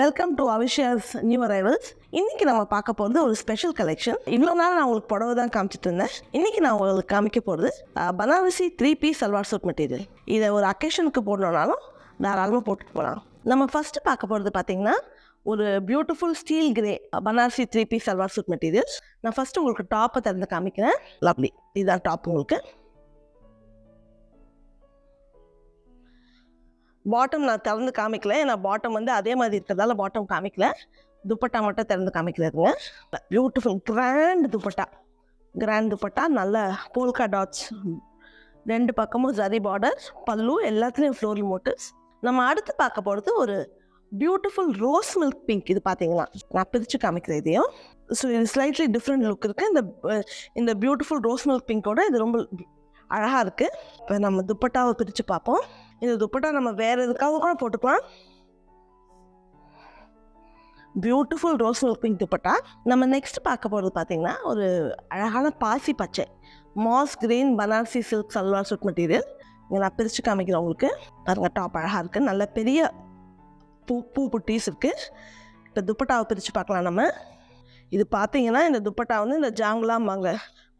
Welcome to Avishya's new arrivals. இன்றைக்கி நம்ம பார்க்க போகிறது ஒரு ஸ்பெஷல் கலெக்ஷன். இவ்வளோ நாள் நான் உங்களுக்கு புடவை தான் காமிச்சிட்டு இருந்தேன். இன்றைக்கி நான் உங்களுக்கு காமிக்க போகிறது Banarasi 3 piece salwar suit material. இதை ஒரு அக்கேஷனுக்கு போடணுன்னாலும் தாராளமாக போட்டுட்டு போகலாம். நம்ம ஃபஸ்ட்டு பார்க்க போகிறது பார்த்திங்கன்னா ஒரு beautiful steel grey Banarasi 3 piece salwar suit materials. நான் ஃபஸ்ட்டு உங்களுக்கு டாப்பை திறந்து காமிக்கிறேன். லவ்லி, இதுதான் டாப். உங்களுக்கு பாட்டம் நான் திறந்து காமிக்கல, ஏன்னா பாட்டம் வந்து அதே மாதிரி இருக்கிறதால பாட்டம் காமிக்கல. துப்பட்டா மட்டும் திறந்து காமிக்கிறதுங்க. பியூட்டிஃபுல் கிராண்ட் துப்பட்டா, நல்ல போல்கா டாட்ஸ், 2 பக்கமும் ஜரி பார்டர், பல்லு, எல்லாத்துலேயும் ஃப்ளோரல் மோட்டிவ்ஸ். நம்ம அடுத்து பார்க்க போகிறது ஒரு பியூட்டிஃபுல் ரோஸ் மில்க் பிங்க். இது பார்த்தீங்கன்னா நான் பிரித்து காமிக்கிறேன் இதையும். ஸோ இது ஸ்லைட்லி டிஃப்ரெண்ட் லுக் இருக்குது. இந்த பியூட்டிஃபுல் ரோஸ் மில்க் பிங்கோட இது ரொம்ப அழகாக இருக்குது. இப்போ நம்ம துப்பட்டாவை பிரித்து பார்ப்போம். இந்த துப்பட்டா நம்ம வேறு எதுக்காக கூட போட்டுக்கலாம். Beautiful rose milk pink dupatta. நம்ம நெக்ஸ்ட் பார்க்க போகிறது பார்த்திங்கன்னா ஒரு அழகான பாசி பச்சை moss green Banarasi silk salwar suit material. இங்கே நான் பிரித்து காமிக்கிறேன் உங்களுக்கு. பாருங்கள், டாப் அழகாக இருக்குது, நல்ல பெரிய பூ புட்டீஸ் இருக்குது. இப்போ துப்பட்டாவை பிரித்து பார்க்கலாம் நம்ம. இது பார்த்திங்கன்னா இந்த துப்பட்டா வந்து இந்த ஜாங்குலாம்பாங்க,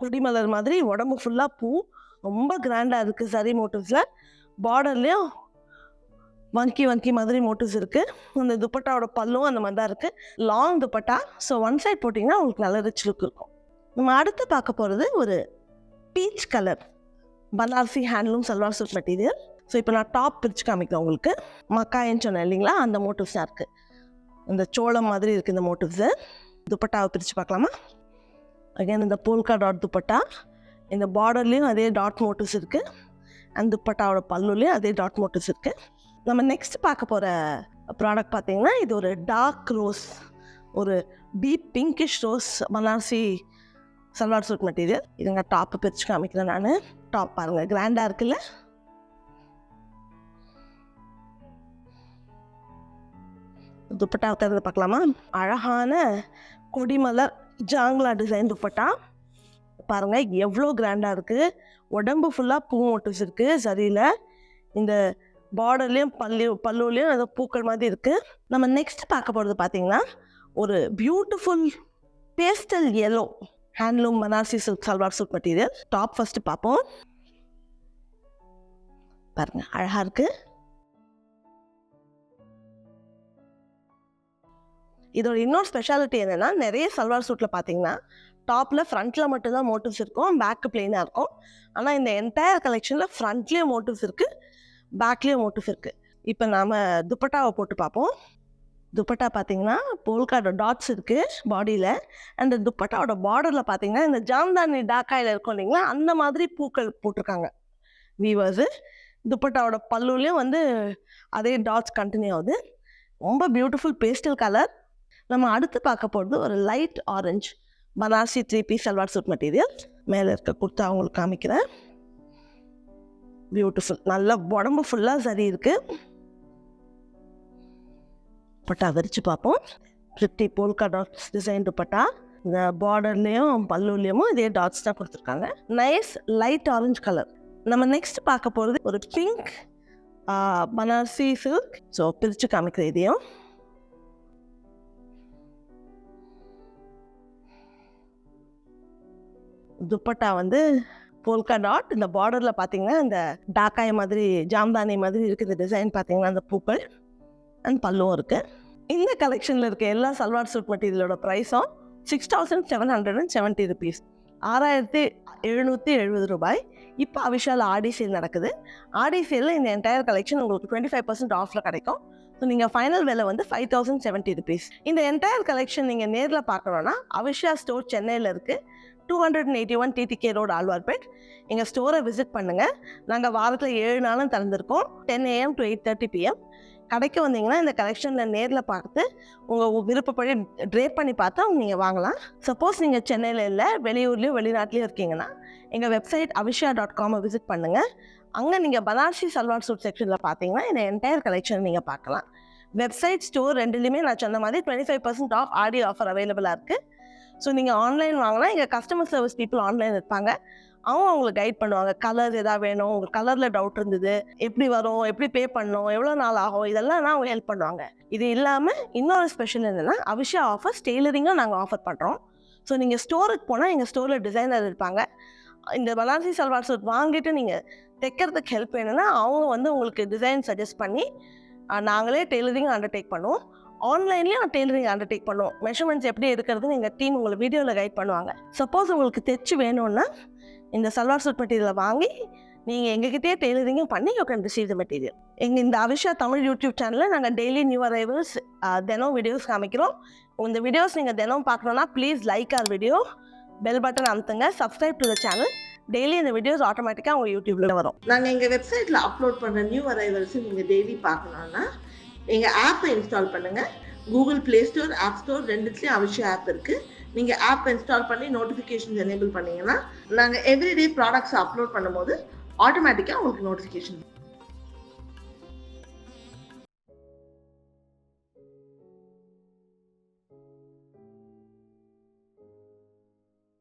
குடிமலர் மாதிரி உடம்பு ஃபுல்லாக பூ, ரொம்ப கிராண்டாக இருக்குது. சரி மோட்டிவ்ஸில் பார்டர்லேயும் வங்கி மாதிரி மோட்டிவ்ஸ் இருக்குது. அந்த துப்பட்டாவோட பல்லும் அந்த மாதிரி தான் இருக்குது. Long dupatta. So one side போட்டிங்கன்னா உங்களுக்கு நல்ல ரிச் லுக் இருக்கும். நம்ம அடுத்து பார்க்க போகிறது ஒரு peach colour Banarasi handloom salwar suit material. So இப்போ நான் டாப் பிரித்து காமிக்கிறேன் உங்களுக்கு. மக்காயின்னு சொன்னேன் இல்லைங்களா, அந்த மோட்டிவ்ஸ் தான் இருக்குது. இந்த சோளம் மாதிரி இருக்குது இந்த மோட்டிவ்ஸு. துப்பட்டாவை பிரித்து பார்க்கலாமா? அகைன் இந்த போல்கா டாட் துப்பட்டா. இந்த பார்டர்லேயும் அதே டாட் மோட்டிவ்ஸ் இருக்குது. அந்த துப்பட்டாவோட பல்லுலேயும் அதே டாட் மோட்டிவ்ஸ் இருக்குது. நம்ம நெக்ஸ்ட் பார்க்க போகிற ப்ராடக்ட் பார்த்திங்கன்னா இது ஒரு டார்க் ரோஸ், ஒரு deep pinkish rose Banarasi salwar suit material. இதுங்க டாப்பை பிரித்து காமிக்கிறேன் நான். டாப் பாருங்கள், கிராண்டாக இருக்குல்ல. துப்பட்டாவை திறந்து பார்க்கலாமா? அழகான கொடிமலர் ஜாங்லா டிசைன் துப்பட்டா. பாருங்கள் எவ்வளோ கிராண்டாக இருக்குது. உடம்பு ஃபுல்லாக பூ மோட்டிவ்ஸ் இருக்குது சரியில். இந்த பார்டர்லேயும் பல்லுலேயும் ஏதோ பூக்கள் மாதிரி இருக்குது. நம்ம நெக்ஸ்ட் பார்க்க போகிறது பார்த்திங்கன்னா ஒரு beautiful pastel yellow handloom Banarasi silk salwar suit material. Top first பார்ப்போம். பாருங்கள் அழகாக இருக்குது. இதோட இன்னொரு ஸ்பெஷாலிட்டி என்னென்னா, நிறைய சல்வார் சூட்டில் பார்த்தீங்கன்னா டாப்பில் ஃப்ரண்ட்டில் மட்டும்தான் மோட்டிவ்ஸ் இருக்கும், பேக்கு பிளெயினாக இருக்கும். ஆனால் இந்த என்டையர் கலெக்ஷனில் ஃப்ரண்ட்லேயும் மோட்டிவ்ஸ் இருக்குது, பேக்லேயும் மோட்டிவ் இருக்குது. இப்போ நாம் துப்பட்டாவை போட்டு பார்ப்போம். துப்பட்டா பார்த்திங்கன்னா போல்கா டாட்ஸ் இருக்குது பாடியில். அந்த துப்பட்டாவோட பார்டரில் பார்த்திங்கன்னா இந்த ஜாம்தானி டாக்காயில் இருக்கும் இல்லைங்களா, அந்த மாதிரி பூக்கள் போட்டிருக்காங்க வீவர்ஸு. துப்பட்டாவோட பல்லுலேயும் வந்து அதே டாட்ஸ் கண்டினியூ ஆகுது. ரொம்ப பியூட்டிஃபுல் பேஸ்டல் கலர். நம்ம அடுத்து பார்க்க போகிறது ஒரு light orange Banarasi 3 piece salwar suit material. மேலே இருக்க குர்த்தா அவங்களுக்கு காமிக்கிறேன். பியூட்டிஃபுல், நல்ல உடம்பு ஃபுல்லாக சரி இருக்குது. துப்பட்டா விரிச்சு பார்ப்போம். Pretty polka dots design dupatta. இந்த பார்டர்லேயும் பல்லுலேயும் இதே டாட்ஸ் தான் கொடுத்துருக்காங்க. Nice light orange colour. நம்ம நெக்ஸ்ட் பார்க்க போகிறது ஒரு பிங்க் பனாரசி சில்க். ஸோ பிரித்து காமிக்கிற இதையும். துப்பட்டா வந்து போல்கா டாட். இந்த பார்டரில் பார்த்தீங்கன்னா இந்த டாக்காய் மாதிரி ஜாம்தானி மாதிரி இருக்குது டிசைன். பார்த்தீங்கன்னா அந்த பூக்கள் அண்ட் பல்லும் இருக்குது. இந்த கலெக்ஷனில் இருக்க எல்லா சல்வார் சூட் மெட்டீரியலோட ப்ரைஸும் 6770 rupees, 6770 ரூபாய். இப்போ அவிஷால் ஆடி சேல் நடக்குது. ஆடி சேலில் இந்த என்டையர் கலெக்ஷன் உங்களுக்கு 25% ஆஃபில் கிடைக்கும். ஸோ நீங்கள் ஃபைனல் விலை வந்து 5070 rupees. இந்த என்டையர் கலெக்ஷன் நீங்கள் நேரில் பார்க்கணுன்னா அவிஷா ஸ்டோர் சென்னையில் இருக்குது, 281 TTK ரோடு, ஆழ்வார்பேட். எங்கள் ஸ்டோரை விசிட் பண்ணுங்கள். நாங்கள் வாரத்தில் 7 நாளும் திறந்துருக்கோம், 10 AM to 8:30 PM. கடைக்கு வந்தீங்கன்னா இந்த கலெக்ஷனில் நேரில் பார்த்து உங்கள் விருப்பப்படி ட்ரேப் பண்ணி பார்த்தா நீங்கள் வாங்கலாம். சப்போஸ் நீங்கள் சென்னையில் இல்லை, வெளியூர்லேயும் வெளிநாட்டிலையும் இருக்கீங்கன்னா எங்கள் வெப்சைட் avisha.com விசிட் பண்ணுங்கள். அங்கே நீங்கள் பனாரசி சல்வார் சூட் செக்ஷனில் பார்த்தீங்கன்னா இந்த என்டையர் கலெக்ஷன் நீங்கள் பார்க்கலாம். வெப்சைட் ஸ்டோர் ரெண்டுலேயுமே நான் சொன்ன மாதிரி 25% ஆஃப் ஆடி ஆஃபர் அவைலபிளாக இருக்குது. ஸோ நீங்கள் ஆன்லைன் வாங்கினா எங்கள் கஸ்டமர் சர்வீஸ் பீப்புள் ஆன்லைன் இருப்பாங்க. அவங்க உங்களுக்கு கைட் பண்ணுவாங்க. கலர் எதாவது வேணும், உங்களுக்கு கலரில் டவுட் இருந்தது, எப்படி வரும், எப்படி பே பண்ணணும், எவ்வளோ நாள் ஆகும், இதெல்லாம் அவங்க ஹெல்ப் பண்ணுவாங்க. இது இல்லாமல் இன்னொரு ஸ்பெஷல் என்னென்னா அவிஷா ஆஃபர்ஸ் டெய்லரிங்கும் நாங்கள் ஆஃபர் பண்ணுறோம். ஸோ நீங்கள் ஸ்டோருக்கு போனால் எங்கள் ஸ்டோரில் டிசைனர் இருப்பாங்க. இந்த பனாரசி சல்வார் சூட் வாங்கிட்டு நீங்கள் தைக்கிறதுக்கு ஹெல்ப் வேணும்னா அவங்க உங்களுக்கு டிசைன் சஜஸ்ட் பண்ணி நாங்களே டெய்லரிங் அண்டர்டேக் பண்ணுவோம். ஆன்லைன்லேயும் டெய்லரிங் அண்டர்டேக் பண்ணுவோம். மெஷர்மெண்ட்ஸ் எப்படி எடுக்கிறதுன்னு எங்கள் டீம் உங்களுக்கு வீடியோவில் கைட் பண்ணுவாங்க. சப்போஸ் உங்களுக்கு தைச்சு வேணும்னா இந்த சல்வார் சூட் மெட்டீரியலை வாங்கி நீங்கள் எங்ககிட்டயே டெய்லரிங்கும் பண்ணி you can receive the material. எங்கள் இந்த அவிஷா தமிழ் யூடியூப் சேனலில் நாங்கள் டெய்லி நியூ அரைவல்ஸ் தினம் வீடியோஸ் காமிக்கிறோம். இந்த வீடியோஸ் நீங்கள் தினம் பார்க்கணுன்னா please like our video, bell button அமுத்துங்க, subscribe to the channel. Daily இந்த வீடியோஸ் ஆட்டோமேட்டிக்காக உங்கள் யூடியூப்பில் வரும். நாங்கள் எங்கள் வெப்சைட்டில் அப்லோட் பண்ணுற நியூ அரைவல்ஸ் நீங்கள் டெய்லி பார்க்கணுன்னா எங்கள் ஆப்பை இன்ஸ்டால் பண்ணுங்கள். Google play store, app store ரெண்டுத்துலேயும் அவிஷா ஆப் இருக்குது. நீங்கள் ஆப் இன்ஸ்டால் பண்ணி நோட்டிஃபிகேஷன்ஸ் எனேபிள் பண்ணிங்கன்னா நாங்கள் எவ்ரிடே ப்ராடக்ட்ஸ் அப்லோட் பண்ணும்போது ஆட்டோமேட்டிக்காக உங்களுக்கு நோட்டிஃபிகேஷன்